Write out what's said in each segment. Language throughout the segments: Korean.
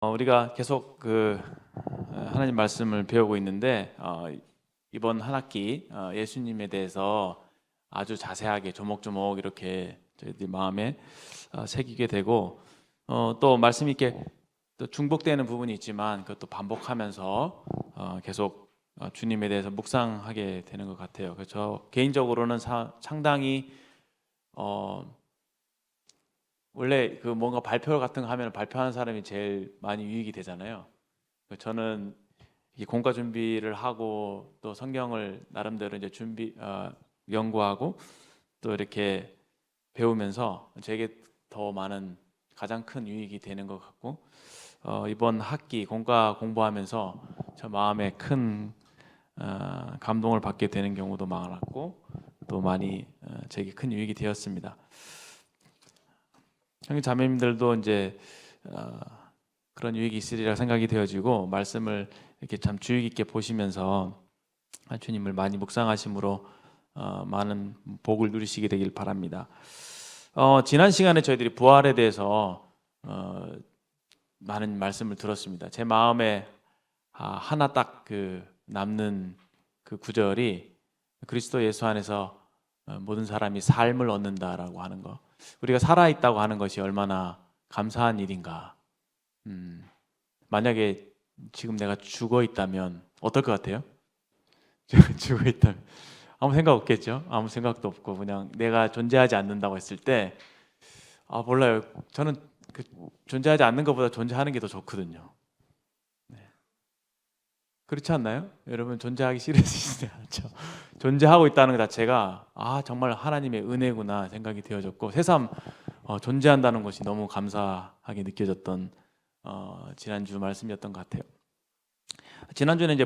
우리가 계속 하나님 말씀을 배우고 있는데 이번 한 학기 예수님에 대해서 아주 자세하게 조목조목 이렇게 저희들 마음에 새기게 되고 또 말씀이 이렇게 또 중복되는 부분이 있지만 그것도 반복하면서 계속 주님에 대해서 묵상하게 되는 것 같아요. 그래서 저 개인적으로는 상당히 원래 그 뭔가 발표 같은 거 하면 발표하는 사람이 제일 많이 유익이 되잖아요. 저는 이 공과 준비를 하고 또 성경을 나름대로 이제 연구하고 또 이렇게 배우면서 제게 더 많은 가장 큰 유익이 되는 것 같고 이번 학기 공과 공부하면서 저 마음에 큰 감동을 받게 되는 경우도 많았고 또 많이 제게 큰 유익이 되었습니다. 형님 자매님들도 이제 그런 유익이 있으리라 생각이 되어지고 말씀을 이렇게 참 주의 깊게 보시면서 주님을 많이 묵상하심으로 많은 복을 누리시게 되길 바랍니다. 지난 시간에 저희들이 부활에 대해서 많은 말씀을 들었습니다. 제 마음에 하나 딱 남는 그 구절이 그리스도 예수 안에서 모든 사람이 삶을 얻는다라고 하는 거. 우리가 살아있다고 하는 것이 얼마나 감사한 일인가. 만약에 지금 내가 죽어 있다면 어떨 것 같아요? 죽어 있다면 아무 생각 없겠죠? 아무 생각도 없고 그냥 내가 존재하지 않는다고 했을 때 몰라요. 저는 존재하지 않는 것보다 존재하는 게 더 좋거든요. 네. 그렇지 않나요? 여러분 존재하기 싫으시지 않죠? 존재하고 있다는 것 자체가 정말 하나님의 은혜구나 생각이 되어졌고 새삼 존재한다는 것이 너무 감사하게 느껴졌던 지난주 말씀이었던 것 같아요. 지난주는 이제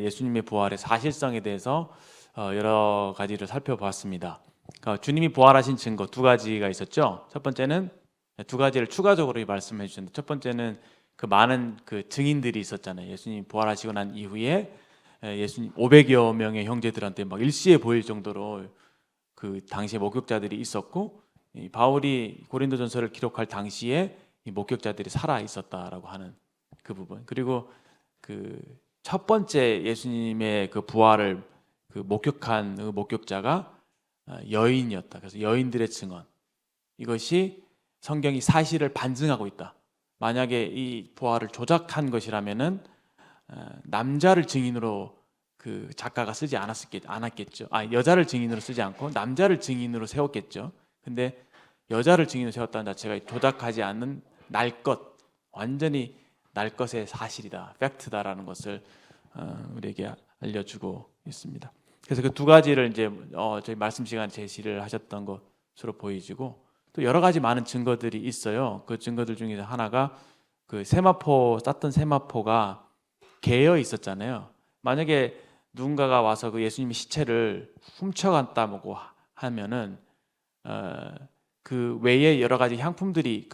예수님의 부활의 사실성에 대해서 여러 가지를 살펴보았습니다. 그러니까 주님이 부활하신 증거 두 가지가 있었죠. 첫 번째는 두 가지를 추가적으로 말씀해 주셨는데 첫 번째는 그 많은 그 증인들이 있었잖아요. 예수님이 부활하시고 난 이후에 예수님 500여 명의 형제들한테 막 일시에 보일 정도로 그 당시에 목격자들이 있었고 바울이 고린도전서를 기록할 당시에 이 목격자들이 살아 있었다라고 하는 그 부분. 그리고 그 첫 번째 예수님의 그 부활을 목격한 그 목격자가 여인이었다. 그래서 여인들의 증언. 이것이 성경이 사실을 반증하고 있다. 만약에 이 부활을 조작한 것이라면은 남자를 증인으로 그 작가가 쓰지 않았겠죠. 여자를 증인으로 쓰지 않고 남자를 증인으로 세웠겠죠. 근데 여자를 증인으로 세웠다는 자체가 조작하지 않는 완전히 날 것의 사실이다, 팩트다라는 것을 우리에게 알려주고 있습니다. 그래서 그 두 가지를 이제 저희 말씀 시간 제시를 하셨던 것으로 보이지고 또 여러 가지 많은 증거들이 있어요. 그 증거들 중에서 하나가 그 쐈던 세마포가 개어 있었잖아요. 만약에 누군가가 와서 그 예수님의 시체를 훔쳐갔다고 하면은 그 외에 여러 가지 향품들이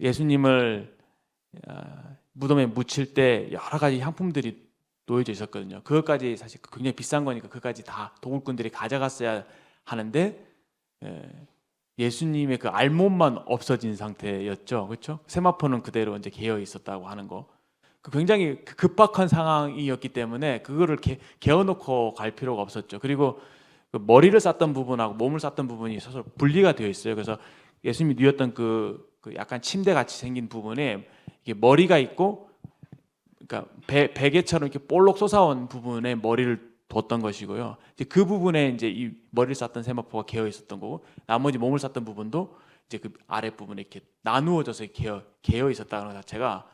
예수님을 무덤에 묻힐 때 여러 가지 향품들이 놓여져 있었거든요. 그것까지 사실 굉장히 비싼 거니까 그것까지 다 도굴꾼들이 가져갔어야 하는데 예수님의 그 알몸만 없어진 상태였죠. 그렇죠? 세마포는 그대로 이제 개어 있었다고 하는 거. 굉장히 급박한 상황이었기 때문에 그거를 개어놓고 갈 필요가 없었죠. 그리고 그 머리를 쌌던 부분하고 몸을 쌌던 부분이 서로 분리가 되어 있어요. 그래서 예수님이 누웠던 그 약간 침대 같이 생긴 부분에 이게 머리가 있고, 그러니까 베개처럼 이렇게 볼록 솟아온 부분에 머리를 뒀던 것이고요. 이제 그 부분에 이제 이 머리를 쌌던 세마포가 개어 있었던 거고, 나머지 몸을 쌌던 부분도 이제 그 아랫 부분에 이렇게 나누어져서 개어 있었다는 것 자체가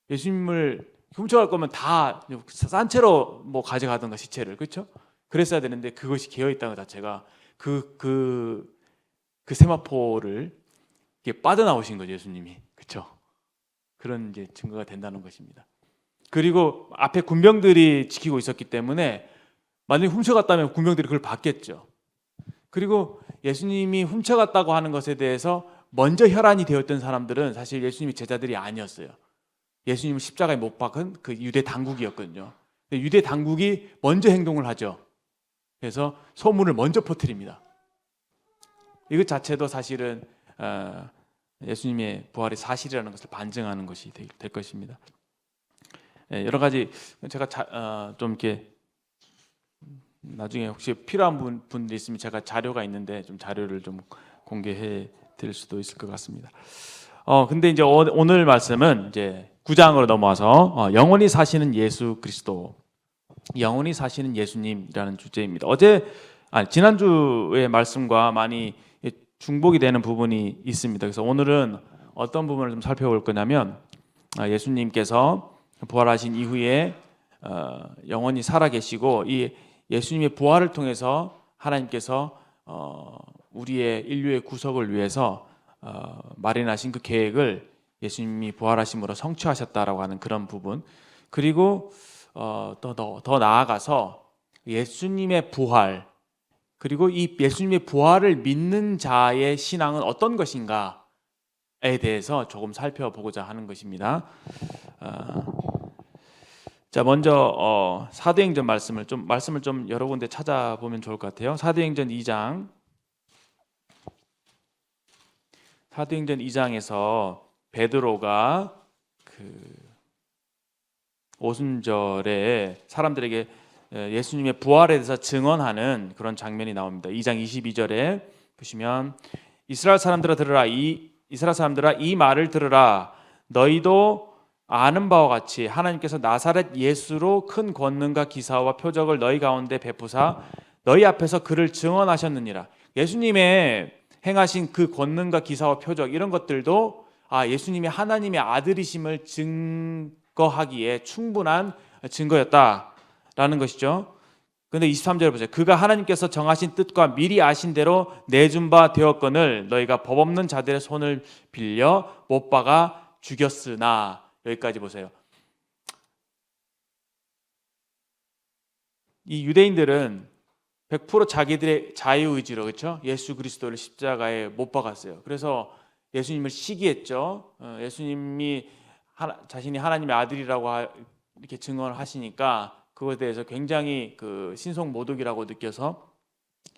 예수님을 훔쳐갈 거면 다 싼 채로 뭐 가져가던가 시체를, 그렇죠? 그랬어야 되는데 그것이 개어 있다는 것 자체가 그 세마포를 이렇게 빠져나오신 거죠, 예수님이. 그렇죠? 그런 이제 증거가 된다는 것입니다. 그리고 앞에 군병들이 지키고 있었기 때문에 만약에 훔쳐갔다면 군병들이 그걸 봤겠죠. 그리고 예수님이 훔쳐갔다고 하는 것에 대해서 먼저 혈안이 되었던 사람들은 사실 예수님의 제자들이 아니었어요. 예수님을 십자가에 못 박은 그 유대 당국이었거든요. 유대 당국이 먼저 행동을 하죠. 그래서 소문을 먼저 퍼뜨립니다. 이것 자체도 사실은 예수님의 부활이 사실이라는 것을 반증하는 것이 될 것입니다. 여러 가지 제가 좀 이렇게 나중에 혹시 필요한 분들이 있으면 제가 자료가 있는데 좀 자료를 좀 공개해 드릴 수도 있을 것 같습니다. 근데 이제 오늘 말씀은 이제 9장으로 넘어와서 영원히 사시는 예수 그리스도, 영원히 사시는 예수님이라는 주제입니다. 지난주의 말씀과 많이 중복이 되는 부분이 있습니다. 그래서 오늘은 어떤 부분을 좀 살펴볼 거냐면 예수님께서 부활하신 이후에 영원히 살아계시고 이 예수님의 부활을 통해서 하나님께서 우리의 인류의 구속을 위해서 마련하신 그 계획을 예수님이 부활하심으로 성취하셨다라고 하는 그런 부분, 그리고 더 나아가서 예수님의 부활, 그리고 이 예수님의 부활을 믿는 자의 신앙은 어떤 것인가에 대해서 조금 살펴보고자 하는 것입니다. 자, 먼저 사도행전 말씀을 좀 여러 군데 찾아보면 좋을 것 같아요. 사도행전 2장에서 베드로가 그 오순절에 사람들에게 예수님의 부활에 대해서 증언하는 그런 장면이 나옵니다. 2장 22절에 보시면 이스라엘 사람들아 이 말을 들으라. 너희도 아는 바와 같이 하나님께서 나사렛 예수로 큰 권능과 기사와 표적을 너희 가운데 베푸사 너희 앞에서 그를 증언하셨느니라. 예수님의 행하신 그 권능과 기사와 표적, 이런 것들도 예수님이 하나님의 아들이심을 증거하기에 충분한 증거였다라는 것이죠. 그런데 23절 보세요. 그가 하나님께서 정하신 뜻과 미리 아신 대로 내준 바 되었거늘 너희가 법 없는 자들의 손을 빌려 못 박아 죽였으나. 여기까지 보세요. 이 유대인들은 100% 자기들의 자유의지로, 그렇죠? 예수 그리스도를 십자가에 못 박았어요. 그래서 예수님을 시기했죠. 예수님이 자신이 하나님의 아들이라고 이렇게 증언을 하시니까 그것에 대해서 굉장히 그 신성모독이라고 느껴서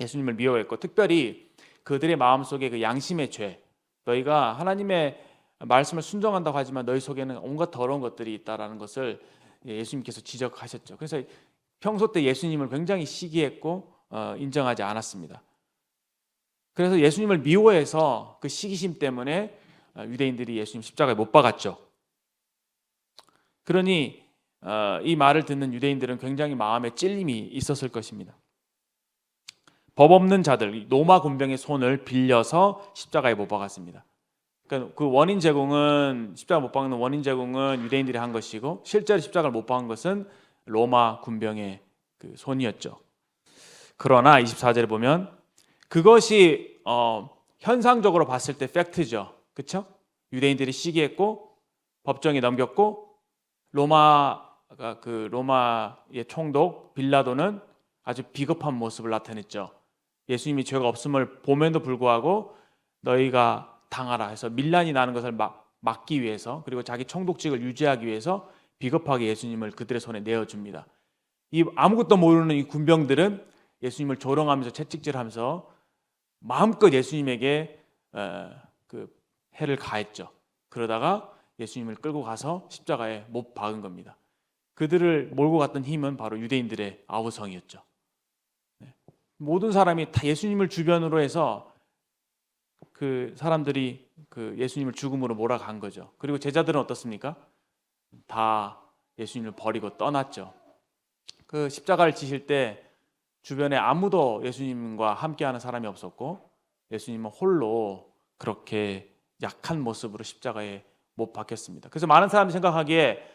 예수님을 미워했고, 특별히 그들의 마음속에 그 양심의 죄, 너희가 하나님의 말씀을 순종한다고 하지만 너희 속에는 온갖 더러운 것들이 있다라는 것을 예수님께서 지적하셨죠. 그래서 평소 때 예수님을 굉장히 시기했고 인정하지 않았습니다. 그래서 예수님을 미워해서 그 시기심 때문에 유대인들이 예수님 십자가에 못 박았죠. 그러니 이 말을 듣는 유대인들은 굉장히 마음에 찔림이 있었을 것입니다. 법 없는 자들, 로마 군병의 손을 빌려서 십자가에 못 박았습니다. 그러니까 그 원인 제공은, 십자가 못 박는 원인 제공은 유대인들이 한 것이고, 실제로 십자가를 못 박은 것은 로마 군병의 그 손이었죠. 그러나 24절에 보면 그것이 현상적으로 봤을 때 팩트죠. 그렇죠? 유대인들이 시기했고 법정에 넘겼고, 로마의 총독 빌라도는 아주 비겁한 모습을 나타냈죠. 예수님이 죄가 없음을 보면도 불구하고 너희가 당하라 해서 밀란이 나는 것을 막기 위해서, 그리고 자기 총독직을 유지하기 위해서 비겁하게 예수님을 그들의 손에 내어줍니다. 이 아무것도 모르는 이 군병들은 예수님을 조롱하면서 채찍질하면서 마음껏 예수님에게 그 해를 가했죠. 그러다가 예수님을 끌고 가서 십자가에 못 박은 겁니다. 그들을 몰고 갔던 힘은 바로 유대인들의 아우성이었죠. 모든 사람이 다 예수님을 주변으로 해서 그 사람들이 그 예수님을 죽음으로 몰아간 거죠. 그리고 제자들은 어떻습니까? 다 예수님을 버리고 떠났죠. 그 십자가를 지실 때 주변에 아무도 예수님과 함께하는 사람이 없었고, 예수님은 홀로 그렇게 약한 모습으로 십자가에 못 박혔습니다. 그래서 많은 사람들이 생각하기에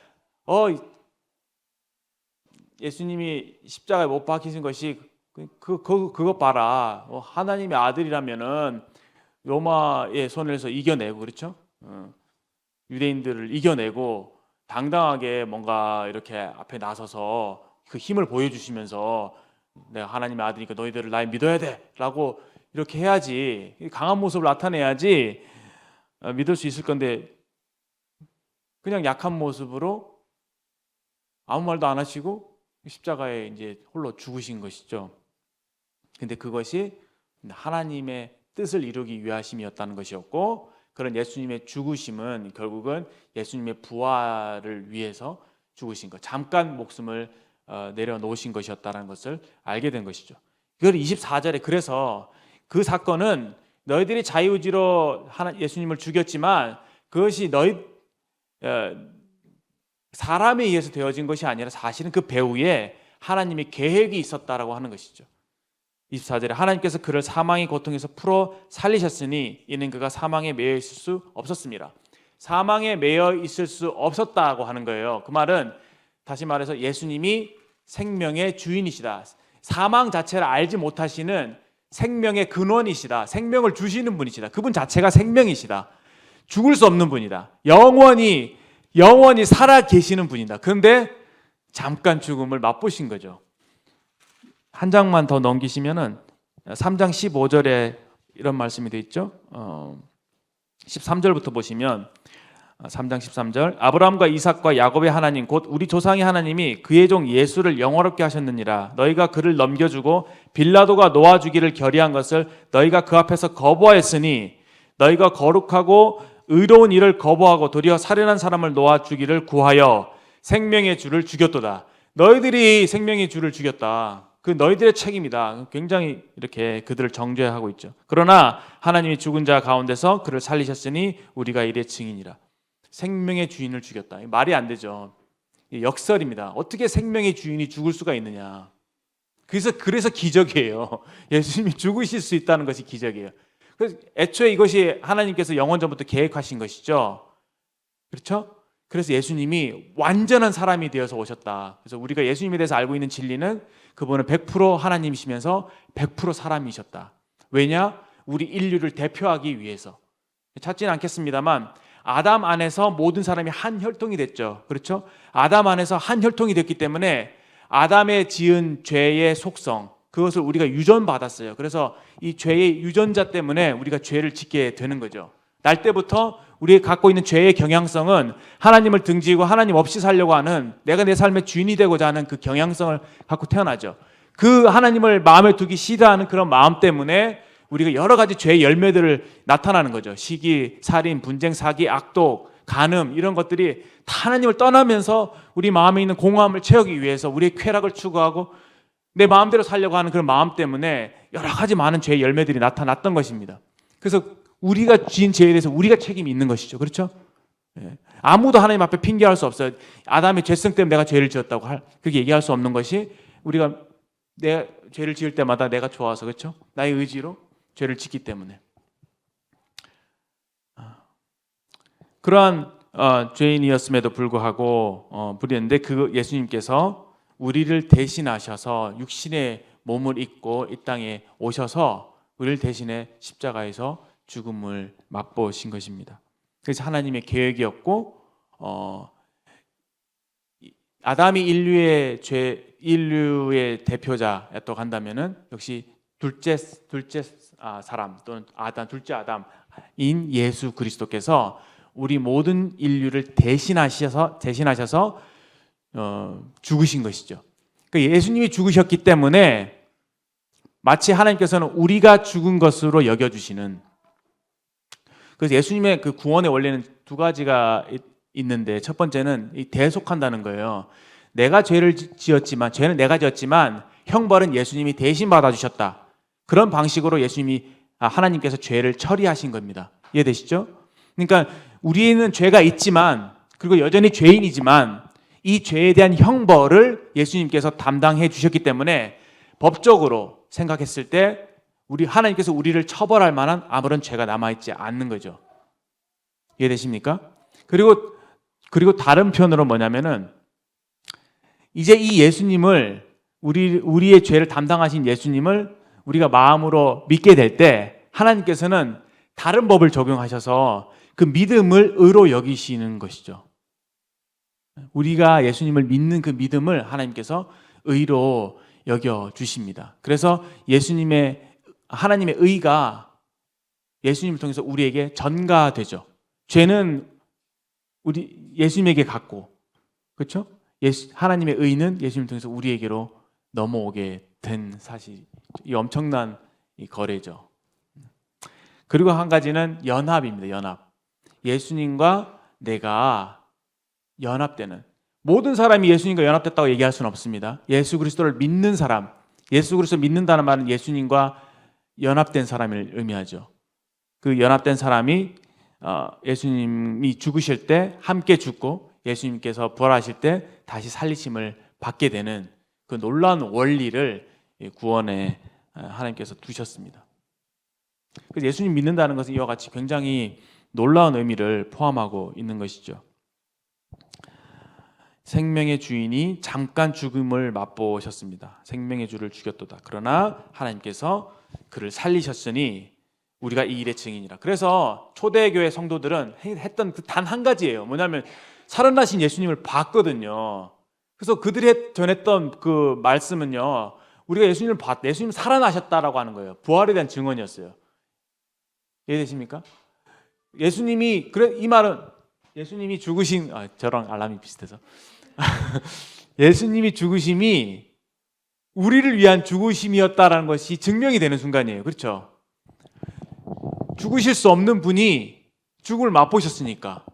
예수님이 십자가에 못 박히신 것이 그거 봐라, 하나님의 아들이라면은 로마의 손에서 이겨내고, 그렇죠? 유대인들을 이겨내고 당당하게 뭔가 이렇게 앞에 나서서 그 힘을 보여주시면서 내가 하나님의 아들이니까 너희들을 날 믿어야 돼 라고 이렇게 해야지, 강한 모습을 나타내야지 믿을 수 있을 건데, 그냥 약한 모습으로 아무 말도 안 하시고 십자가에 이제 홀로 죽으신 것이죠. 근데 그것이 하나님의 뜻을 이루기 위하심이었다는 것이었고, 그런 예수님의 죽으심은 결국은 예수님의 부활을 위해서 죽으신 것, 잠깐 목숨을 내려놓으신 것이었다는 것을 알게 된 것이죠. 그걸 24절에 그래서 그 사건은 너희들이 자유의지로 예수님을 죽였지만 그것이 사람에 의해서 되어진 것이 아니라 사실은 그 배후에 하나님의 계획이 있었다라고 하는 것이죠. 24절에 하나님께서 그를 사망의 고통에서 풀어 살리셨으니 이는 그가 사망에 매여 있을 수 없었습니다. 사망에 매여 있을 수 없었다고 하는 거예요. 그 말은 다시 말해서 예수님이 생명의 주인이시다. 사망 자체를 알지 못하시는 생명의 근원이시다. 생명을 주시는 분이시다. 그분 자체가 생명이시다. 죽을 수 없는 분이다. 영원히 살아 계시는 분이다. 그런데 잠깐 죽음을 맛보신 거죠. 한 장만 더 넘기시면은 3장 15절에 이런 말씀이 되어 있죠. 13절부터 보시면 3장 13절 아브라함과 이삭과 야곱의 하나님 곧 우리 조상의 하나님이 그의 종 예수를 영화롭게 하셨느니라. 너희가 그를 넘겨주고 빌라도가 놓아주기를 결의한 것을 너희가 그 앞에서 거부하였으니 너희가 거룩하고 의로운 일을 거부하고 도리어 살인한 사람을 놓아주기를 구하여 생명의 주를 죽였도다. 너희들이 생명의 주를 죽였다. 그 너희들의 책임이다. 굉장히 이렇게 그들을 정죄하고 있죠. 그러나 하나님이 죽은 자 가운데서 그를 살리셨으니 우리가 이의 증인이라. 생명의 주인을 죽였다. 말이 안 되죠. 역설입니다. 어떻게 생명의 주인이 죽을 수가 있느냐. 그래서 기적이에요. 예수님이 죽으실 수 있다는 것이 기적이에요. 그래서 애초에 이것이 하나님께서 영원 전부터 계획하신 것이죠. 그렇죠? 그래서 예수님이 완전한 사람이 되어서 오셨다. 그래서 우리가 예수님에 대해서 알고 있는 진리는 그분은 100% 하나님이시면서 100% 사람이셨다. 왜냐? 우리 인류를 대표하기 위해서. 찾지는 않겠습니다만 아담 안에서 모든 사람이 한 혈통이 됐죠. 그렇죠? 아담 안에서 한 혈통이 됐기 때문에 아담의 지은 죄의 속성, 그것을 우리가 유전받았어요. 그래서 이 죄의 유전자 때문에 우리가 죄를 짓게 되는 거죠. 날 때부터 우리가 갖고 있는 죄의 경향성은 하나님을 등지고 하나님 없이 살려고 하는, 내가 내 삶의 주인이 되고자 하는 그 경향성을 갖고 태어나죠. 그 하나님을 마음에 두기 싫어하는 그런 마음 때문에 우리가 여러 가지 죄의 열매들을 나타나는 거죠. 시기, 살인, 분쟁, 사기, 악독, 간음 이런 것들이 다 하나님을 떠나면서 우리 마음에 있는 공허함을 채우기 위해서 우리의 쾌락을 추구하고 내 마음대로 살려고 하는 그런 마음 때문에 여러 가지 많은 죄의 열매들이 나타났던 것입니다. 그래서 우리가 지은 죄에 대해서 우리가 책임이 있는 것이죠. 그렇죠? 아무도 하나님 앞에 핑계할 수 없어요. 아담의 죄성 때문에 내가 죄를 지었다고 그렇게 얘기할 수 없는 것이, 우리가 내 죄를 지을 때마다 내가 좋아서, 그렇죠? 나의 의지로 죄를 짓기 때문에. 그러한 죄인이었음에도 불구하고 부렸는데 그 예수님께서 우리를 대신하셔서 육신의 몸을 입고 이 땅에 오셔서 우리를 대신해 십자가에서 죽음을 맛보신 것입니다. 그래서 하나님의 계획이었고, 아담이 인류의 대표자였다고 한다면은 역시 둘째 사람 또는 둘째 아담인 예수 그리스도께서 우리 모든 인류를 대신하셔서 죽으신 것이죠. 그러니까 예수님이 죽으셨기 때문에 마치 하나님께서는 우리가 죽은 것으로 여겨주시는, 그래서 예수님의 그 구원의 원리는 두 가지가 있는데, 첫 번째는 이 대속한다는 거예요. 내가 죄를 지었지만, 죄는 내가 지었지만 형벌은 예수님이 대신 받아주셨다. 그런 방식으로 하나님께서 죄를 처리하신 겁니다. 이해되시죠? 그러니까 우리는 죄가 있지만, 그리고 여전히 죄인이지만 이 죄에 대한 형벌을 예수님께서 담당해 주셨기 때문에 법적으로 생각했을 때 하나님께서 우리를 처벌할 만한 아무런 죄가 남아있지 않는 거죠. 이해되십니까? 그리고 다른 편으로 뭐냐면은, 이제 이 예수님을, 우리의 죄를 담당하신 예수님을 우리가 마음으로 믿게 될 때 하나님께서는 다른 법을 적용하셔서 그 믿음을 의로 여기시는 것이죠. 우리가 예수님을 믿는 그 믿음을 하나님께서 의로 여겨 주십니다. 그래서 하나님의 의가 예수님을 통해서 우리에게 전가되죠. 죄는 예수님에게 갔고, 그렇죠? 하나님의 의는 예수님을 통해서 우리에게로 넘어오게 된 사실, 이 엄청난 이 거래죠. 그리고 한 가지는 연합입니다. 연합. 예수님과 내가 연합되는, 모든 사람이 예수님과 연합됐다고 얘기할 수는 없습니다. 예수 그리스도를 믿는 사람, 예수 그리스도를 믿는다는 말은 예수님과 연합된 사람을 의미하죠. 그 연합된 사람이 예수님이 죽으실 때 함께 죽고 예수님께서 부활하실 때 다시 살리심을 받게 되는 그 놀라운 원리를 구원에 하나님께서 두셨습니다. 그래서 예수님 믿는다는 것은 이와 같이 굉장히 놀라운 의미를 포함하고 있는 것이죠. 생명의 주인이 잠깐 죽음을 맛보셨습니다. 생명의 주를 죽였도다. 그러나 하나님께서 그를 살리셨으니 우리가 이 일의 증인이라. 그래서 초대교회 성도들은 했던 그 단 한 가지예요. 뭐냐면 살아나신 예수님을 봤거든요. 그래서 그들이 전했던 그 말씀은요, 우리가 예수님을 봤다, 예수님 살아나셨다라고 하는 거예요. 부활에 대한 증언이었어요. 이해되십니까? 예수님이, 그래, 이 말은 예수님이 죽으신, 저랑 알람이 비슷해서 예수님이 죽으심이 우리를 위한 죽으심이었다라는 것이 증명이 되는 순간이에요. 그렇죠? 죽으실 수 없는 분이 죽음을 맛보셨으니까.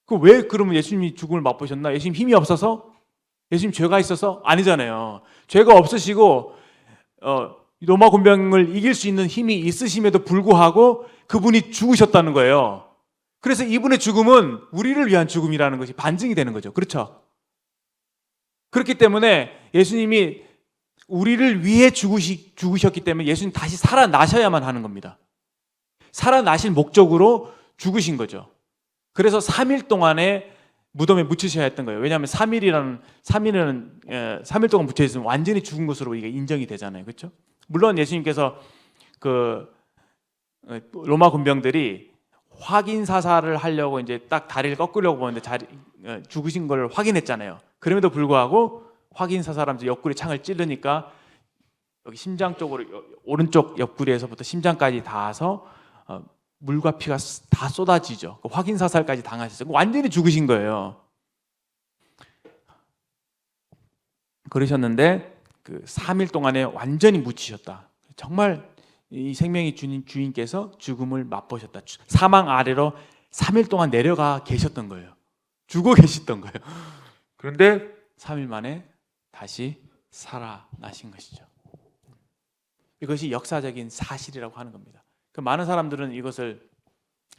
그 왜 그러면 예수님이 죽음을 맛보셨나? 예수님 힘이 없어서? 예수님 죄가 있어서? 아니잖아요. 죄가 없으시고 로마 군병을 이길 수 있는 힘이 있으심에도 불구하고 그분이 죽으셨다는 거예요. 그래서 이분의 죽음은 우리를 위한 죽음이라는 것이 반증이 되는 거죠. 그렇죠? 그렇기 때문에 예수님이 우리를 위해 죽으셨기 때문에 예수님 다시 살아나셔야만 하는 겁니다. 살아나실 목적으로 죽으신 거죠. 그래서 3일 동안에 무덤에 묻히셔야 했던 거예요. 왜냐하면 3일 동안 묻혀 있으면 완전히 죽은 것으로 이게 인정이 되잖아요. 그렇죠? 물론 예수님께서 그 로마 군병들이 확인 사살을 하려고 이제 딱 다리를 꺾으려고 보는데 죽으신 걸 확인했잖아요. 그럼에도 불구하고 확인 사살하면서 옆구리 창을 찌르니까 여기 심장 쪽으로, 오른쪽 옆구리에서부터 심장까지 닿아서 물과 피가 다 쏟아지죠. 확인 사살까지 당하셨어요. 완전히 죽으신 거예요. 그러셨는데 그 3일 동안에 완전히 묻히셨다. 정말 이 생명의 주인께서 죽음을 맛보셨다. 사망 아래로 3일 동안 내려가 계셨던 거예요. 죽어 계셨던 거예요. 그런데 3일 만에 다시 살아나신 것이죠. 이것이 역사적인 사실이라고 하는 겁니다. 그 많은 사람들은 이것을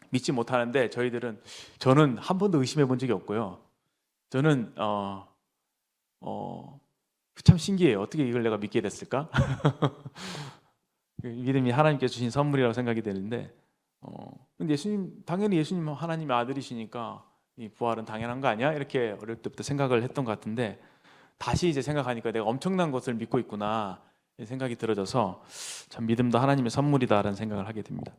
믿지 못하는데 저는 한 번도 의심해 본 적이 없고요. 저는 참 신기해요. 어떻게 이걸 내가 믿게 됐을까? 믿음이 하나님께서 주신 선물이라고 생각이 되는데, 근데 당연히 예수님 하나님의 아들이시니까 이 부활은 당연한 거 아니야? 이렇게 어릴 때부터 생각을 했던 것 같은데, 다시 이제 생각하니까 내가 엄청난 것을 믿고 있구나 생각이 들어져서 참 믿음도 하나님의 선물이다라는 생각을 하게 됩니다.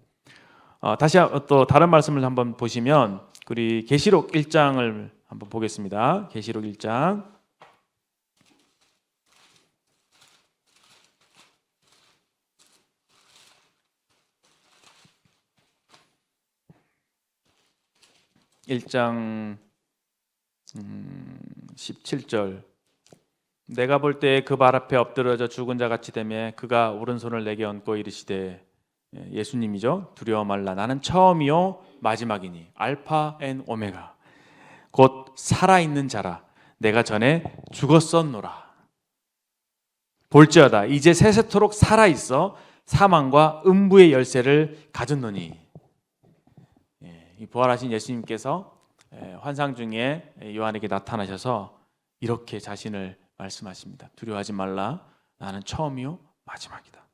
다시 또 다른 말씀을 한번 보시면 우리 계시록 1장을 한번 보겠습니다. 계시록 1장 1장 17절. 내가 볼 때 그 발 앞에 엎드러져 죽은 자 같이 되매 그가 오른손을 내게 얹고 이르시되, 예수님이죠. 두려워 말라. 나는 처음이요 마지막이니 알파 앤 오메가 곧 살아있는 자라. 내가 전에 죽었었노라. 볼지어다 이제 세세토록 살아있어 사망과 음부의 열쇠를 가졌노니. 이 부활하신 예수님께서 환상 중에 요한에게 나타나셔서 이렇게 자신을 말씀하십니다. 두려워하지 말라. 나는 처음이요 마지막이다.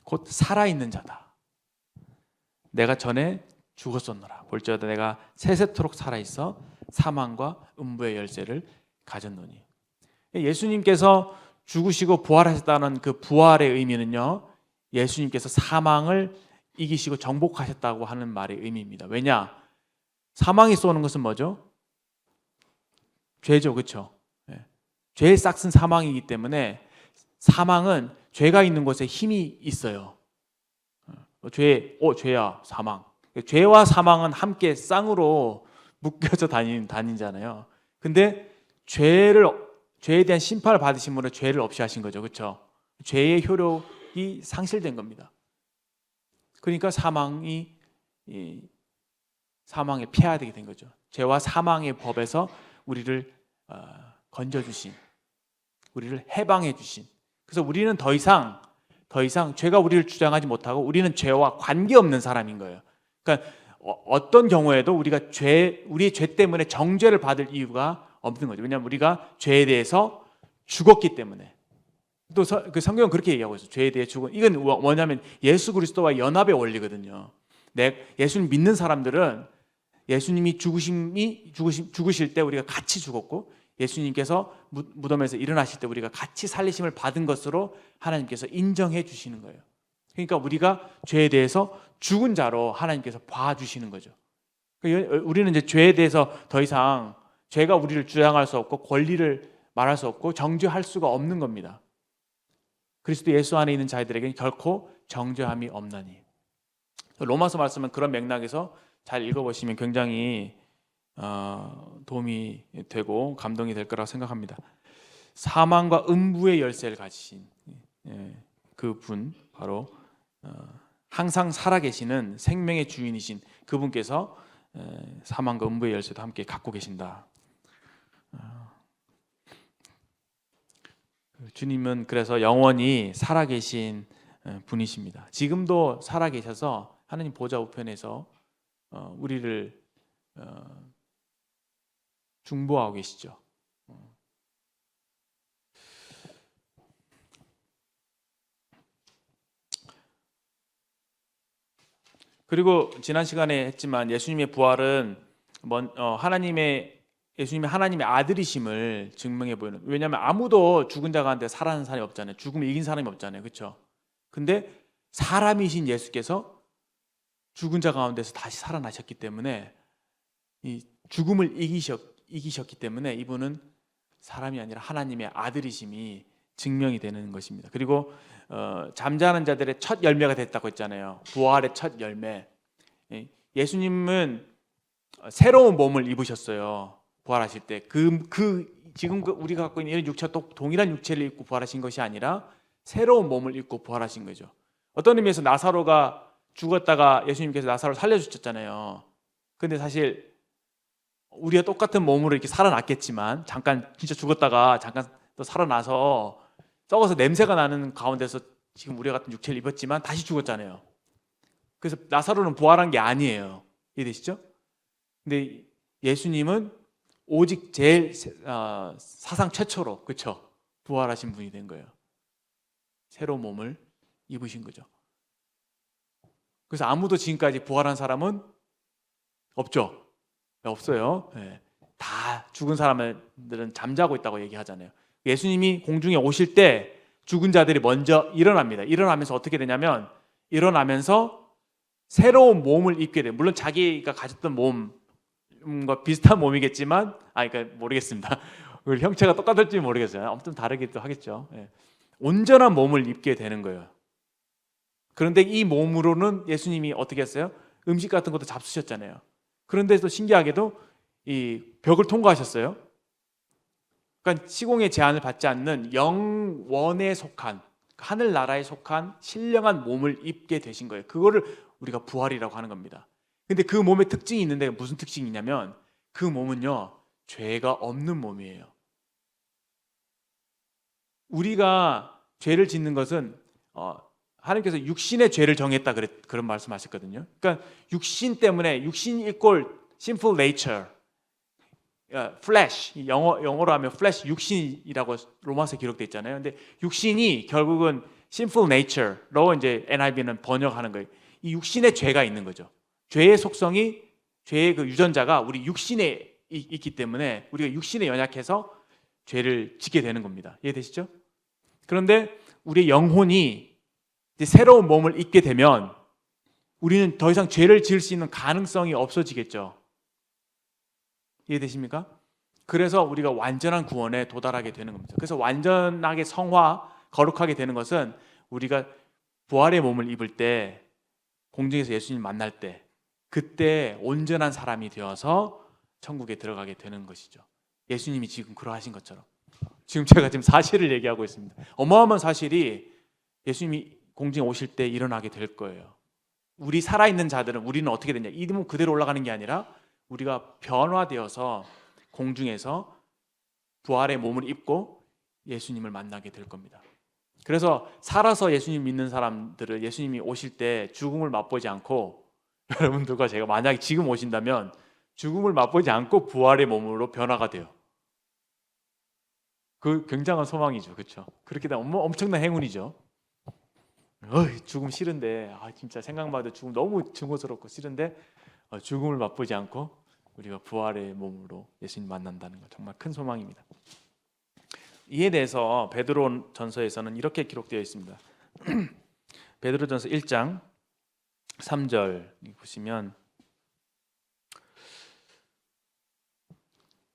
곧 살아있는 자다. 내가 전에 죽었었노라. 볼지어다 내가 세세토록 살아있어 사망과 음부의 열쇠를 가졌노니. 예수님께서 죽으시고 부활하셨다는 그 부활의 의미는요, 예수님께서 사망을 이기시고 정복하셨다고 하는 말의 의미입니다. 왜냐? 사망이 쏘는 것은 뭐죠? 죄죠. 그렇죠? 죄의 싹은 사망이기 때문에 사망은 죄가 있는 곳에 힘이 있어요. 죄야 사망. 죄와 사망은 함께 쌍으로 묶여서 다니잖아요. 근데 죄에 대한 심판을 받으심으로 죄를 없이 하신 거죠. 그렇죠? 죄의 효력이 상실된 겁니다. 그러니까 사망이 사망에 피해야 되게 된 거죠. 죄와 사망의 법에서 우리를 건져주신, 우리를 해방해 주신. 그래서 우리는 더 이상 죄가 우리를 주장하지 못하고 우리는 죄와 관계없는 사람인 거예요. 그러니까 어떤 경우에도 우리가 우리의 죄 때문에 정죄를 받을 이유가 없는 거죠. 왜냐하면 우리가 죄에 대해서 죽었기 때문에. 또 그 성경은 그렇게 얘기하고 있어요. 죄에 대해 죽은. 이건 뭐냐면 예수 그리스도와 연합의 원리거든요. 예수님 믿는 사람들은 예수님이 죽으실 때 우리가 같이 죽었고, 예수님께서 무덤에서 일어나실 때 우리가 같이 살리심을 받은 것으로 하나님께서 인정해 주시는 거예요. 그러니까 우리가 죄에 대해서 죽은 자로 하나님께서 봐주시는 거죠. 우리는 이제 죄에 대해서 더 이상 죄가 우리를 주장할 수 없고 권리를 말할 수 없고 정죄할 수가 없는 겁니다. 그리스도 예수 안에 있는 자들에게는 결코 정죄함이 없나니. 로마서 말씀은 그런 맥락에서 잘 읽어보시면 굉장히 도움이 되고 감동이 될 거라고 생각합니다. 사망과 음부의 열쇠를 가지신 그분, 바로 항상 살아계시는 생명의 주인이신 그분께서 사망과 음부의 열쇠도 함께 갖고 계신다. 주님은 그래서 영원히 살아계신 분이십니다. 지금도 살아계셔서 하나님 보좌 우편에서 우리를 중보하고 계시죠. 그리고 지난 시간에 했지만 예수님의 부활은 예수님이 하나님의 아들이심을 증명해 보이는. 왜냐하면 아무도 죽은 자 가운데 살아난 사람이 없잖아요. 죽음을 이긴 사람이 없잖아요. 그렇죠? 근데 사람이신 예수께서 죽은 자 가운데서 다시 살아나셨기 때문에, 이 죽음을 이기셨기 때문에 이분은 사람이 아니라 하나님의 아들이심이 증명이 되는 것입니다. 그리고 잠자는 자들의 첫 열매가 됐다고 했잖아요. 부활의 첫 열매. 예수님은 새로운 몸을 입으셨어요. 부활하실 때 지금 우리가 갖고 있는 이런 육체와 또 동일한 육체를 입고 부활하신 것이 아니라 새로운 몸을 입고 부활하신 거죠. 어떤 의미에서 나사로가 죽었다가 예수님께서 나사로를 살려주셨잖아요. 근데 사실 우리가 똑같은 몸으로 이렇게 살아났겠지만, 잠깐 진짜 죽었다가 잠깐 또 살아나서 썩어서 냄새가 나는 가운데서 지금 우리가 같은 육체를 입었지만 다시 죽었잖아요. 그래서 나사로는 부활한 게 아니에요. 이해되시죠? 근데 예수님은 오직 제일 사상 최초로, 그렇죠? 부활하신 분이 된 거예요. 새로운 몸을 입으신 거죠. 그래서 아무도 지금까지 부활한 사람은 없죠. 없어요. 네. 다 죽은 사람들은 잠자고 있다고 얘기하잖아요. 예수님이 공중에 오실 때 죽은 자들이 먼저 일어납니다. 일어나면서 어떻게 되냐면, 일어나면서 새로운 몸을 입게 돼요. 물론 자기가 가졌던 몸과 비슷한 몸이겠지만, 그러니까 모르겠습니다. 형체가 똑같을지 모르겠어요. 아무튼 다르기도 하겠죠. 네. 온전한 몸을 입게 되는 거예요. 그런데 이 몸으로는 예수님이 어떻게 했어요? 음식 같은 것도 잡수셨잖아요. 그런데 또 신기하게도 이 벽을 통과하셨어요. 그러니까 시공의 제한을 받지 않는 영원에 속한, 하늘나라에 속한 신령한 몸을 입게 되신 거예요. 그거를 우리가 부활이라고 하는 겁니다. 근데 그 몸의 특징이 있는데 무슨 특징이냐면, 그 몸은요, 죄가 없는 몸이에요. 우리가 죄를 짓는 것은 하나님께서 육신의 죄를 정했다 그런 말씀하셨거든요. 그러니까 육신 때문에, 육신 이꼴 sinful nature, flesh, 영어로 하면 flesh, 육신이라고 로마서에 기록되어 있잖아요. 근데 육신이 결국은 sinful nature로 이제 NIV는 번역하는 거예요. 이 육신에 죄가 있는 거죠. 죄의 속성이, 죄의 그 유전자가 우리 육신에 있기 때문에 우리가 육신에 연약해서 죄를 짓게 되는 겁니다. 이해되시죠? 그런데 우리의 영혼이 이제 새로운 몸을 입게 되면 우리는 더 이상 죄를 지을 수 있는 가능성이 없어지겠죠. 이해되십니까? 그래서 우리가 완전한 구원에 도달하게 되는 겁니다. 그래서 완전하게 거룩하게 되는 것은 우리가 부활의 몸을 입을 때, 공중에서 예수님 만날 때, 그때 온전한 사람이 되어서 천국에 들어가게 되는 것이죠. 예수님이 지금 그러하신 것처럼. 제가 지금 사실을 얘기하고 있습니다. 어마어마한 사실이 예수님이 공중에 오실 때 일어나게 될 거예요. 우리 살아있는 자들은 우리는 어떻게 되냐? 이 몸 그대로 올라가는 게 아니라 우리가 변화되어서 공중에서 부활의 몸을 입고 예수님을 만나게 될 겁니다. 그래서 살아서 예수님 믿는 사람들은 예수님이 오실 때 죽음을 맛보지 않고 여러분들과 제가 만약에 지금 오신다면 죽음을 맛보지 않고 부활의 몸으로 변화가 돼요. 그 굉장한 소망이죠. 그렇죠? 그렇게 되면 엄청난 행운이죠. 죽음 싫은데 진짜 생각만 해도 죽음 너무 증오스럽고 싫은데 죽음을 맛보지 않고 우리가 부활의 몸으로 예수님 만난다는 것 정말 큰 소망입니다. 이에 대해서 베드로전서에서는 이렇게 기록되어 있습니다. 베드로전서 1장 3절 보시면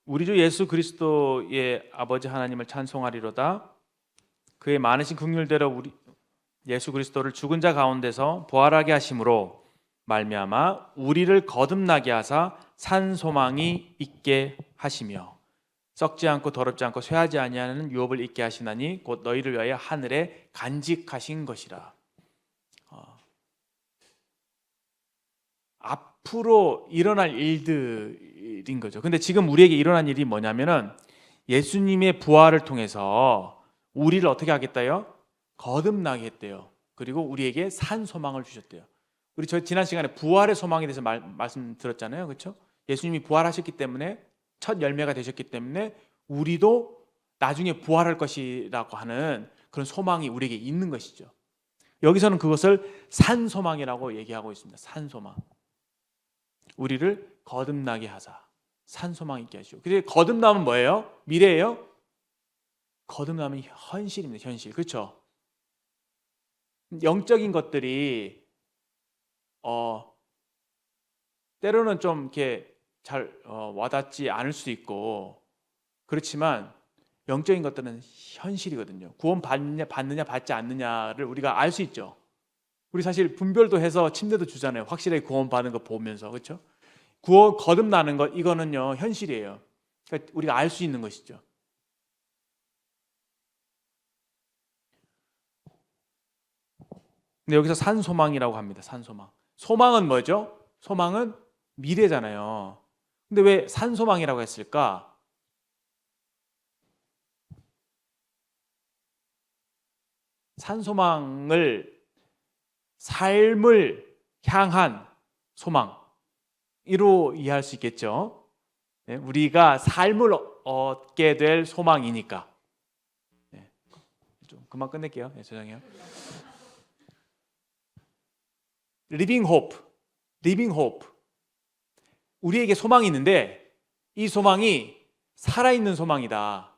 우리 주 예수 그리스도의 아버지 하나님을 찬송하리로다. 그의 많으신 긍휼대로 우리 예수 그리스도를 죽은 자 가운데서 부활하게 하심으로 말미암아 우리를 거듭나게 하사 산 소망이 있게 하시며 썩지 않고 더럽지 않고 쇠하지 아니하는 유업을 있게 하시나니 곧 너희를 위하여 하늘에 간직하신 것이라. 앞으로 일어날 일들인 거죠. 근데 지금 우리에게 일어난 일이 뭐냐면은 예수님의 부활을 통해서 우리를 어떻게 하겠다요? 거듭나게 했대요. 그리고 우리에게 산 소망을 주셨대요. 우리 지난 시간에 부활의 소망에 대해서 말씀드렸잖아요. 그렇죠? 예수님이 부활하셨기 때문에 첫 열매가 되셨기 때문에 우리도 나중에 부활할 것이라고 하는 그런 소망이 우리에게 있는 것이죠. 여기서는 그것을 산 소망이라고 얘기하고 있습니다. 산 소망. 우리를 거듭나게 하사 산 소망 있게 하시오. 그래서 거듭남은 뭐예요? 미래예요? 거듭남은 현실입니다. 현실. 그렇죠? 영적인 것들이 때로는 좀 이렇게 잘 와닿지 않을 수도 있고 그렇지만 영적인 것들은 현실이거든요. 구원 받느냐 받지 않느냐를 우리가 알 수 있죠. 우리 사실 분별도 해서 침대도 주잖아요. 확실하게 구원 받는 거 보면서. 그렇죠? 구원 거듭나는 것 이거는요 현실이에요. 그러니까 우리가 알 수 있는 것이죠. 근데 여기서 산소망이라고 합니다. 산소망. 소망은 뭐죠? 소망은 미래잖아요. 근데 왜 산소망이라고 했을까? 산소망을 삶을 향한 소망으로 이해할 수 있겠죠. 네, 우리가 삶을 얻게 될 소망이니까. 네, 좀 그만 끝낼게요. 네, 죄송해요. Living hope. 우리에게 소망이 있는데 이 소망이 살아있는 소망이다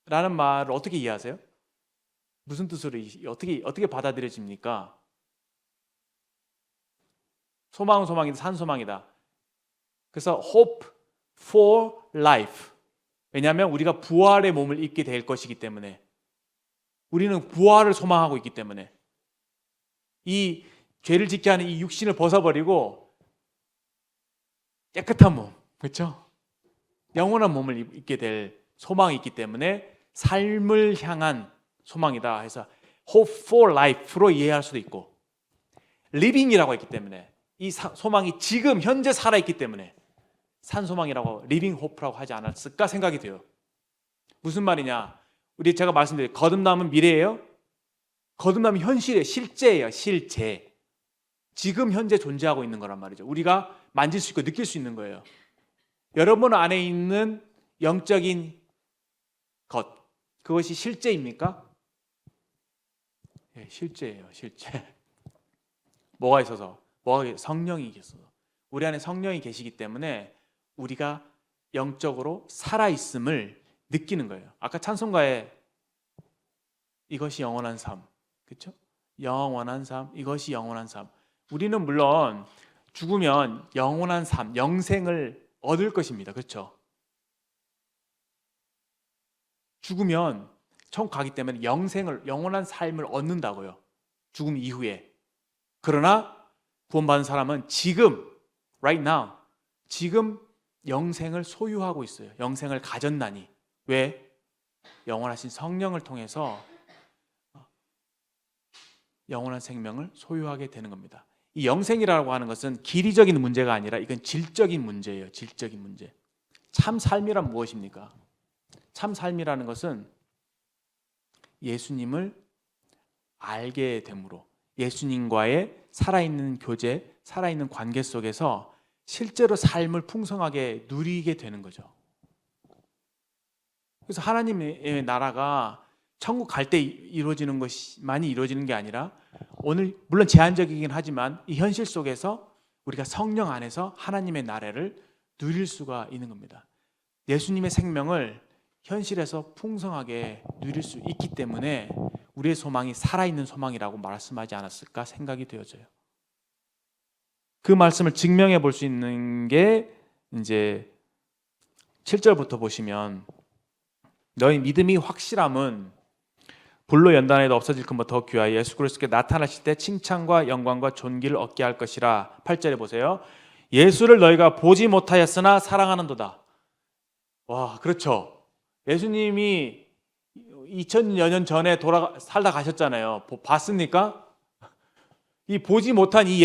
라는 말을 어떻게 이해하세요? 무슨 뜻으로 어떻게 받아들여집니까? 소망은 소망이다, 산소망이다. 그래서 hope for life. 왜냐하면 우리가 부활의 몸을 입게 될 것이기 때문에 우리는 부활을 소망하고 있기 때문에 이 죄를 짓게 하는 이 육신을 벗어버리고 깨끗한 몸, 그렇죠? 영원한 몸을 입게 될 소망이 있기 때문에 삶을 향한 소망이다 해서 hope for life로 이해할 수도 있고 living이라고 했기 때문에 이 소망이 지금 현재 살아있기 때문에 산소망이라고 living hope라고 하지 않았을까 생각이 돼요. 무슨 말이냐? 제가 말씀드린 거듭남은 미래예요? 거듭남은 현실이에요. 실제예요. 실제. 지금 현재 존재하고 있는 거란 말이죠. 우리가 만질 수 있고 느낄 수 있는 거예요. 여러분 안에 있는 영적인 것, 그것이 실제입니까? 네, 실제예요. 실제. 뭐가 있어서? 성령이 계셔서. 우리 안에 성령이 계시기 때문에 우리가 영적으로 살아있음을 느끼는 거예요. 아까 찬송가에 이것이 영원한 삶, 그렇죠? 영원한 삶, 이것이 영원한 삶. 우리는 물론 죽으면 영원한 삶, 영생을 얻을 것입니다. 그렇죠? 죽으면 천국 가기 때문에 영원한 삶을 얻는다고요. 죽음 이후에. 그러나 구원받은 사람은 지금, right now, 지금 영생을 소유하고 있어요. 영생을 가졌나니. 왜? 영원하신 성령을 통해서 영원한 생명을 소유하게 되는 겁니다. 이 영생이라고 하는 것은 기리적인 문제가 아니라 이건 질적인 문제예요. 질적인 문제. 참 삶이란 무엇입니까? 참 삶이라는 것은 예수님을 알게 됨으로, 예수님과의 살아있는 교제, 살아있는 관계 속에서 실제로 삶을 풍성하게 누리게 되는 거죠. 그래서 하나님의 나라가 천국 갈 때 이루어지는 것만이 이루어지는 게 아니라, 오늘 물론 제한적이긴 하지만 이 현실 속에서 우리가 성령 안에서 하나님의 나라를 누릴 수가 있는 겁니다. 예수님의 생명을 현실에서 풍성하게 누릴 수 있기 때문에 우리의 소망이 살아있는 소망이라고 말씀하지 않았을까 생각이 되어져요. 그 말씀을 증명해 볼 수 있는 게 이제 7절부터 보시면, 너희 믿음이 확실함은 불로 연단해도 없어질 것보다 더 귀하여 예수 그리스도께 나타나실 때 칭찬과 영광과 존귀를 얻게 할 것이라. 8절에 보세요. 예수를 너희가 보지 못하였으나 사랑하는도다. 와, 그렇죠. 예수님이 2000여 년 전에 살다 가셨잖아요. 봤습니까? 이 보지 못한 이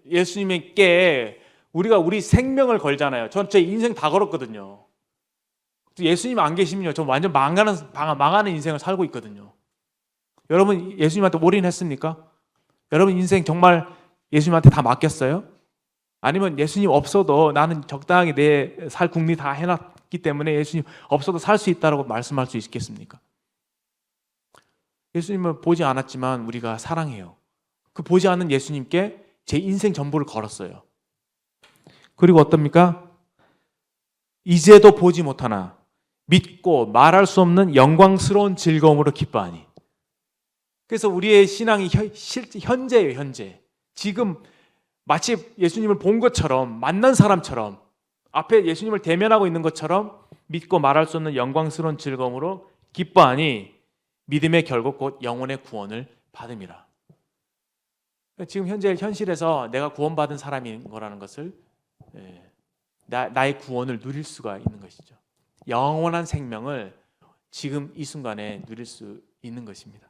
예수님께 우리가 우리 생명을 걸잖아요. 전 제 인생 다 걸었거든요. 예수님 안 계시면요, 저 완전 망하는 인생을 살고 있거든요. 여러분 예수님한테 올인했습니까? 여러분 인생 정말 예수님한테 다 맡겼어요? 아니면 예수님 없어도 나는 적당히 내 살 궁리 다 해놨기 때문에 예수님 없어도 살 수 있다고 말씀할 수 있겠습니까? 예수님을 보지 않았지만 우리가 사랑해요. 그 보지 않는 예수님께 제 인생 전부를 걸었어요. 그리고 어떻습니까? 이제도 보지 못하나 믿고 말할 수 없는 영광스러운 즐거움으로 기뻐하니. 그래서 우리의 신앙이 현재예요. 현재. 지금 마치 예수님을 본 것처럼, 만난 사람처럼, 앞에 예수님을 대면하고 있는 것처럼 믿고 말할 수 없는 영광스러운 즐거움으로 기뻐하니 믿음의 결국 곧 영혼의 구원을 받음이라. 지금 현재 현실에서 내가 구원받은 사람인 거라는 것을, 나의 구원을 누릴 수가 있는 것이죠. 영원한 생명을 지금 이 순간에 누릴 수 있는 것입니다.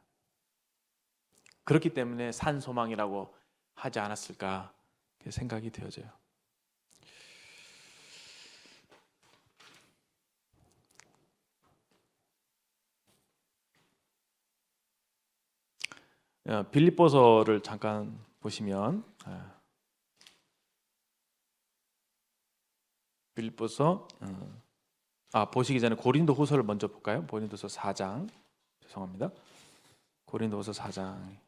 그렇기 때문에 산 소망이라고 하지 않았을까 생각이 되어져요. 빌립보서를 잠깐 보시면, 빌립보서 보시기 전에 고린도후서를 먼저 볼까요? 고린도서 4장. 죄송합니다. 고린도후서 4장.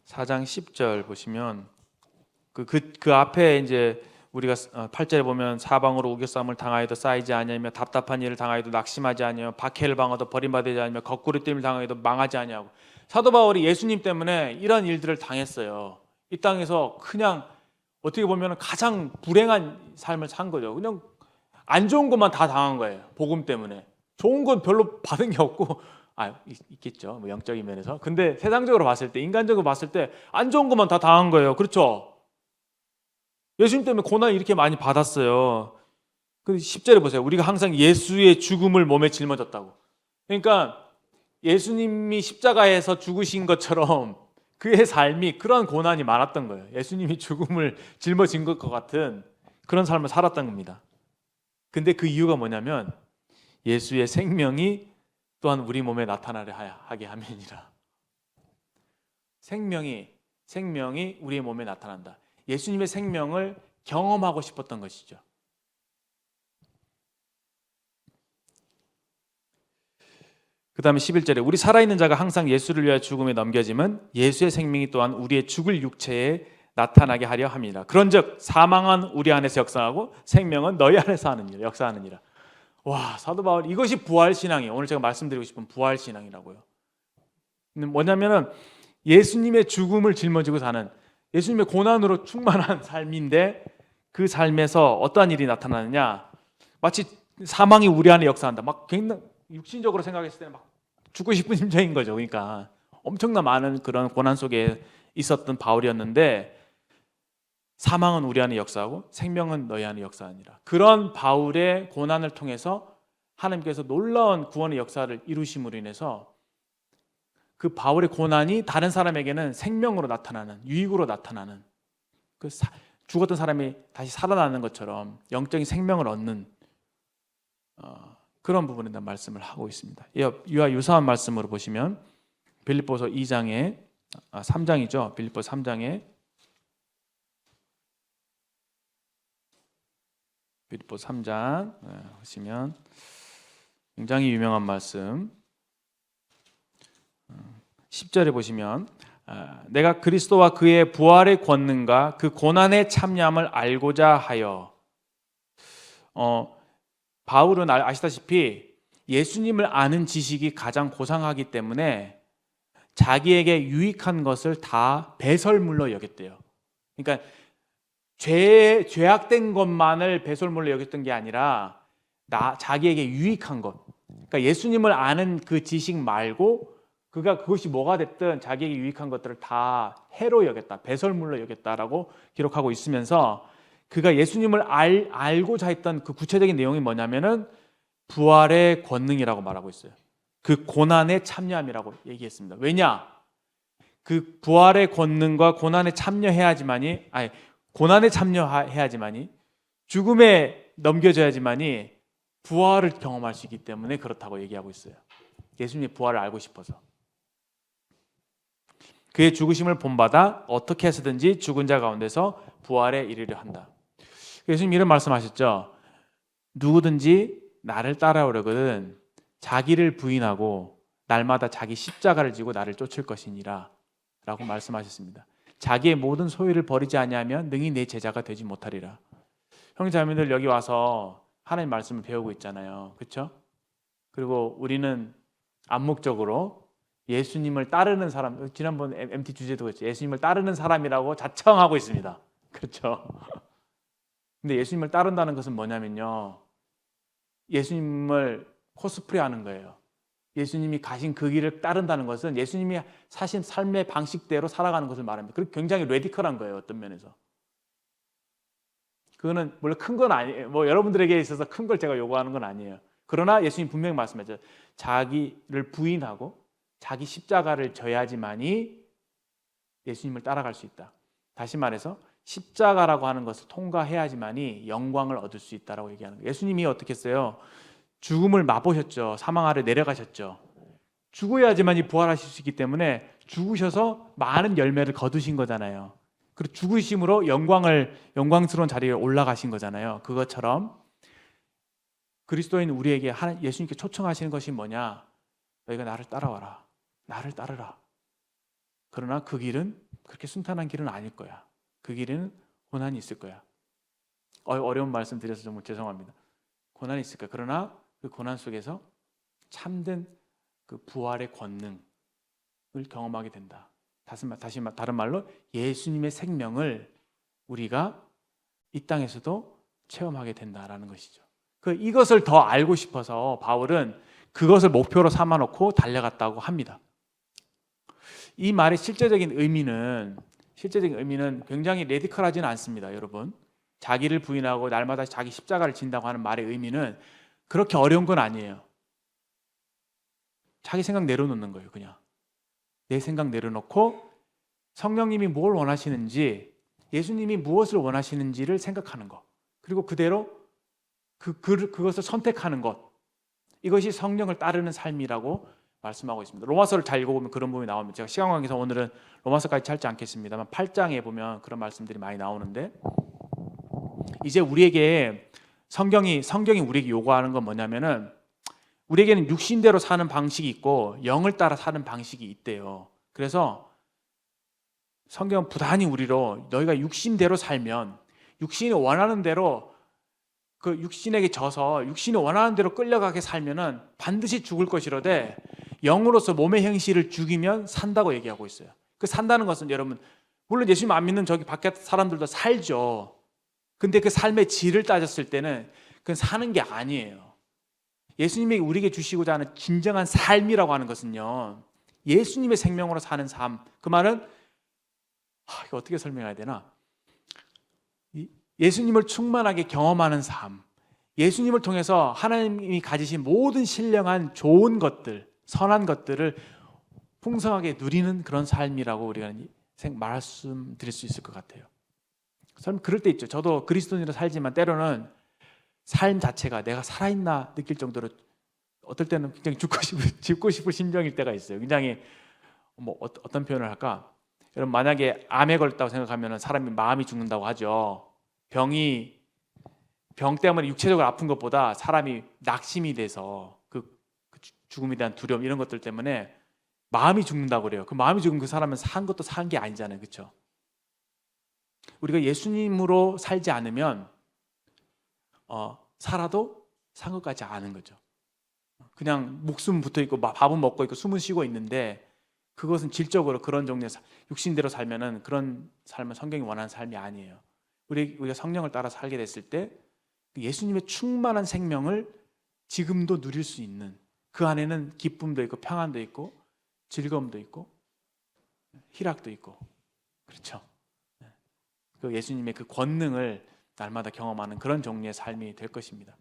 (4장 10절) 보시면 그 앞에 이제 우리가 8절에 보면 사방으로 우겨싸움을 당하여도 쌓이지 아니하며 답답한 일을 당하여도 낙심하지 아니하며 박해를 당하여도 버림받지 아니하며 거꾸로 뛸을 당하여도 망하지 아니하고. 사도 바울이 예수님 때문에 이런 일들을 당했어요. 이 땅에서 그냥 어떻게 보면 가장 불행한 삶을 산 거죠. 그냥 안 좋은 것만 다 당한 거예요. 복음 때문에. 좋은 건 별로 받은 게 없고, 있겠죠, 뭐 영적인 면에서. 근데 세상적으로 봤을 때, 인간적으로 봤을 때 안 좋은 것만 다 당한 거예요. 그렇죠? 예수님 때문에 고난을 이렇게 많이 받았어요. 근데 10절에 보세요. 우리가 항상 예수의 죽음을 몸에 짊어졌다고. 그러니까 예수님이 십자가에서 죽으신 것처럼 그의 삶이 그런 고난이 많았던 거예요. 예수님이 죽음을 짊어진 것 같은 그런 삶을 살았던 겁니다. 근데 그 이유가 뭐냐면 예수의 생명이 또한 우리 몸에 나타나려 하게 함이니라. 생명이 우리의 몸에 나타난다. 예수님의 생명을 경험하고 싶었던 것이죠. 그 다음에 11절에 우리 살아있는 자가 항상 예수를 위하여 죽음에 넘겨짐은 예수의 생명이 또한 우리의 죽을 육체에 나타나게 하려 함이라. 그런즉 사망은 우리 안에서 역사하고 생명은 너희 안에서 역사하느니라. 와, 사도 바울, 이것이 부활신앙이에요. 오늘 제가 말씀드리고 싶은 부활신앙이라고요. 뭐냐면은 예수님의 죽음을 짊어지고 사는, 예수님의 고난으로 충만한 삶인데, 그 삶에서 어떠한 일이 나타나느냐, 마치 사망이 우리 안에 역사한다. 막 굉장히 육신적으로 생각했을 때는 막 죽고 싶은 심정인 거죠. 그러니까 엄청난 많은 그런 고난 속에 있었던 바울이었는데, 사망은 우리 안에 역사하고 생명은 너희 안에 역사하니라. 그런 바울의 고난을 통해서 하나님께서 놀라운 구원의 역사를 이루심으로 인해서 그 바울의 고난이 다른 사람에게는 생명으로 나타나는, 유익으로 나타나는, 죽었던 사람이 다시 살아나는 것처럼 영적인 생명을 얻는 그런 부분에 대한 말씀을 하고 있습니다. 이와 유사한 말씀으로 보시면 빌립보서 2장에 3장이죠. 빌립보서 3장에 빌립보서 3장 보시면 굉장히 유명한 말씀 10절에 보시면 내가 그리스도와 그의 부활의 권능과 그 고난의 참여함을 알고자 하여 바울은 아시다시피 예수님을 아는 지식이 가장 고상하기 때문에 자기에게 유익한 것을 다 배설물로 여겼대요. 그러니까 죄악된 것만을 배설물로 여겼던 게 아니라 자기에게 유익한 것, 그러니까 예수님을 아는 그 지식 말고 그것이 뭐가 됐든 자기에게 유익한 것들을 다 해로 여겼다, 배설물로 여겼다라고 기록하고 있으면서 그가 예수님을 알고자 했던 그 구체적인 내용이 뭐냐면은 부활의 권능이라고 말하고 있어요. 그 고난에 참여함이라고 얘기했습니다. 왜냐? 그 부활의 권능과 고난에 참여해야지만이, 고난에 참여해야지만이, 죽음에 넘겨져야지만이 부활을 경험할 수 있기 때문에 그렇다고 얘기하고 있어요. 예수님의 부활을 알고 싶어서. 그의 죽으심을 본받아 어떻게 해서든지 죽은 자 가운데서 부활에 이르려 한다. 예수님 이런 말씀하셨죠. 누구든지 나를 따라오려거든 자기를 부인하고 날마다 자기 십자가를 지고 나를 쫓을 것이니라 라고 말씀하셨습니다. 자기의 모든 소유를 버리지 아니하면 능히 내 제자가 되지 못하리라. 형제자매들 여기 와서 하나님 말씀을 배우고 있잖아요. 그렇죠? 그리고 우리는 암묵적으로 예수님을 따르는 사람, 지난번 MT 주제도 그랬죠. 예수님을 따르는 사람이라고 자청하고 있습니다. 그렇죠? 근데 예수님을 따른다는 것은 뭐냐면요, 예수님을 코스프레 하는 거예요. 예수님이 가신 그 길을 따른다는 것은 예수님이 사신 삶의 방식대로 살아가는 것을 말합니다. 그리고 굉장히 레디컬한 거예요. 어떤 면에서. 그거는 물론 큰 건 아니에요. 여러분들에게 있어서 큰 걸 제가 요구하는 건 아니에요. 그러나 예수님 분명히 말씀하셨죠. 자기를 부인하고 자기 십자가를 져야지만이 예수님을 따라갈 수 있다. 다시 말해서 십자가라고 하는 것을 통과해야지만이 영광을 얻을 수 있다라고 얘기하는 거예요. 예수님이 어떻게 했어요? 죽음을 맛보셨죠. 사망 아래 내려가셨죠. 죽어야지만이 부활하실 수 있기 때문에 죽으셔서 많은 열매를 거두신 거잖아요. 그리고 죽으심으로 영광스러운 자리에 올라가신 거잖아요. 그것처럼 그리스도인 우리에게 예수님께 초청하시는 것이 뭐냐? 너희가 나를 따라와라. 나를 따르라. 그러나 그 길은 그렇게 순탄한 길은 아닐 거야. 그 길에는 고난이 있을 거야. 어려운 말씀 드려서 정말 죄송합니다. 고난이 있을 거야. 그러나 그 고난 속에서 참된 그 부활의 권능을 경험하게 된다. 다른 말로 예수님의 생명을 우리가 이 땅에서도 체험하게 된다라는 것이죠. 이것을 더 알고 싶어서 바울은 그것을 목표로 삼아놓고 달려갔다고 합니다. 이 말의 실제적인 의미는 굉장히 레디컬하지는 않습니다, 여러분. 자기를 부인하고 날마다 자기 십자가를 진다고 하는 말의 의미는 그렇게 어려운 건 아니에요. 자기 생각 내려놓는 거예요, 그냥. 내 생각 내려놓고 성령님이 뭘 원하시는지, 예수님이 무엇을 원하시는지를 생각하는 것. 그리고 그대로 그것을 선택하는 것. 이것이 성령을 따르는 삶이라고 말씀하고 있습니다. 로마서를 잘 읽어보면 그런 부분이 나옵니다. 제가 시간 관계에서 오늘은 로마서까지 찾지 않겠습니다만 8장에 보면 그런 말씀들이 많이 나오는데, 이제 우리에게 성경이 우리에게 요구하는 건 뭐냐면은 우리에게는 육신대로 사는 방식이 있고 영을 따라 사는 방식이 있대요. 그래서 성경은 부단히 우리로 너희가 육신대로 살면 육신이 원하는 대로 그 육신에게 져서 육신이 원하는 대로 끌려가게 살면은 반드시 죽을 것이로되 영으로서 몸의 행실을 죽이면 산다고 얘기하고 있어요. 그 산다는 것은 여러분 물론 예수님 안 믿는 저기 밖에 사람들도 살죠. 근데 그 삶의 질을 따졌을 때는 그건 사는 게 아니에요. 예수님이 우리에게 주시고자 하는 진정한 삶이라고 하는 것은요, 예수님의 생명으로 사는 삶. 그 말은 이거 어떻게 설명해야 되나? 예수님을 충만하게 경험하는 삶, 예수님을 통해서 하나님이 가지신 모든 신령한 좋은 것들, 선한 것들을 풍성하게 누리는 그런 삶이라고 우리가 말씀드릴 수 있을 것 같아요. 저는 그럴 때 있죠. 저도 그리스도인으로 살지만 때로는 삶 자체가 내가 살아있나 느낄 정도로 어떨 때는 굉장히 죽고 싶을 심정일 때가 있어요. 굉장히 어떤 표현을 할까? 여러분 만약에 암에 걸렸다고 생각하면 사람이 마음이 죽는다고 하죠. 병 때문에 육체적으로 아픈 것보다 사람이 낙심이 돼서 그 죽음에 대한 두려움 이런 것들 때문에 마음이 죽는다고 그래요. 그 마음이 죽으면 그 사람은 산 것도 산 게 아니잖아요. 그렇죠? 우리가 예수님으로 살지 않으면 살아도 산 것 같지 않은 거죠. 그냥 목숨 붙어 있고 밥은 먹고 있고 숨은 쉬고 있는데 그것은 질적으로 그런 종류의 육신대로 살면은 그런 삶은 성경이 원하는 삶이 아니에요. 우리가 성령을 따라 살게 됐을 때 예수님의 충만한 생명을 지금도 누릴 수 있는, 그 안에는 기쁨도 있고 평안도 있고 즐거움도 있고 희락도 있고, 그렇죠? 그 예수님의 그 권능을 날마다 경험하는 그런 종류의 삶이 될 것입니다.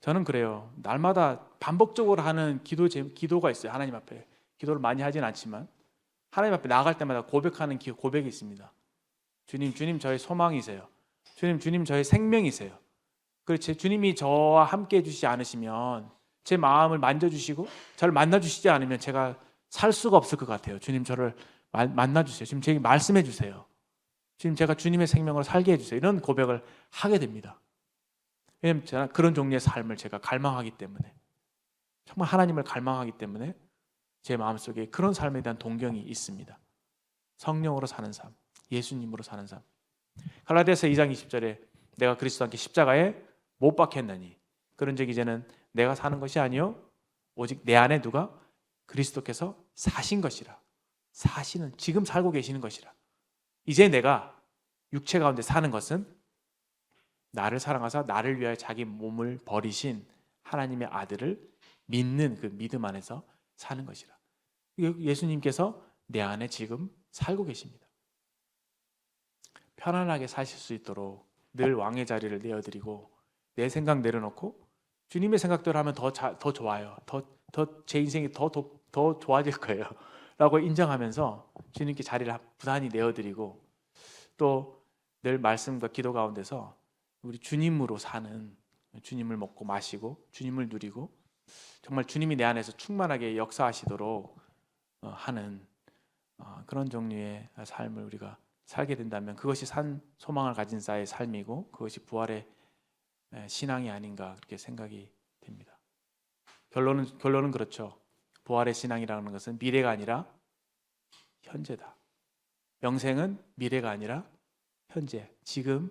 저는 그래요. 날마다 반복적으로 하는 기도가 있어요. 하나님 앞에 기도를 많이 하진 않지만 하나님 앞에 나아갈 때마다 고백하는 고백이 있습니다. 주님 저의 소망이세요. 주님 저의 생명이세요. 그렇지, 주님이 저와 함께 해주시지 않으시면, 제 마음을 만져주시고 저를 만나주시지 않으면 제가 살 수가 없을 것 같아요. 주님 저를 만나주세요. 지금 제게 말씀해 주세요. 지금 제가 주님의 생명을 살게 해주세요. 이런 고백을 하게 됩니다. 왜냐하면 제가 그런 종류의 삶을 제가 갈망하기 때문에, 정말 하나님을 갈망하기 때문에 제 마음속에 그런 삶에 대한 동경이 있습니다. 성령으로 사는 삶, 예수님으로 사는 삶. 갈라디아서 2장 20절에 내가 그리스도와 함께 십자가에 못 박혔나니 그런즉 이제는 내가 사는 것이 아니요 오직 내 안에 누가 그리스도께서 사신 것이라. 사시는, 지금 살고 계시는 것이라. 이제 내가 육체 가운데 사는 것은 나를 사랑하사 나를 위하여 자기 몸을 버리신 하나님의 아들을 믿는 그 믿음 안에서 사는 것이라. 예수님께서 내 안에 지금 살고 계십니다. 편안하게 사실 수 있도록 늘 왕의 자리를 내어드리고 내 생각 내려놓고 주님의 생각대로 하면 더 좋아요. 제 인생이 더 좋아질 거예요. 라고 인정하면서 주님께 자리를 부단히 내어드리고, 또 늘 말씀과 기도 가운데서 우리 주님으로 사는, 주님을 먹고 마시고 주님을 누리고 정말 주님이 내 안에서 충만하게 역사하시도록 하는 그런 종류의 삶을 우리가 살게 된다면 그것이 산 소망을 가진 자의 삶이고 그것이 부활의 신앙이 아닌가 그렇게 생각이 됩니다. 결론은 그렇죠. 부활의 신앙이라는 것은 미래가 아니라 현재다. 영생은 미래가 아니라 현재, 지금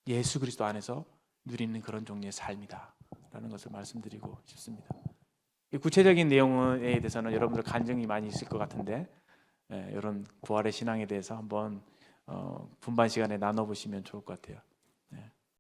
예수 그리스도 안에서 누리는 그런 종류의 삶이다 라는 것을 말씀드리고 싶습니다. 이 구체적인 내용에 대해서는 여러분들 간증이 많이 있을 것 같은데 이런 부활의 신앙에 대해서 한번 분반 시간에 나눠보시면 좋을 것 같아요.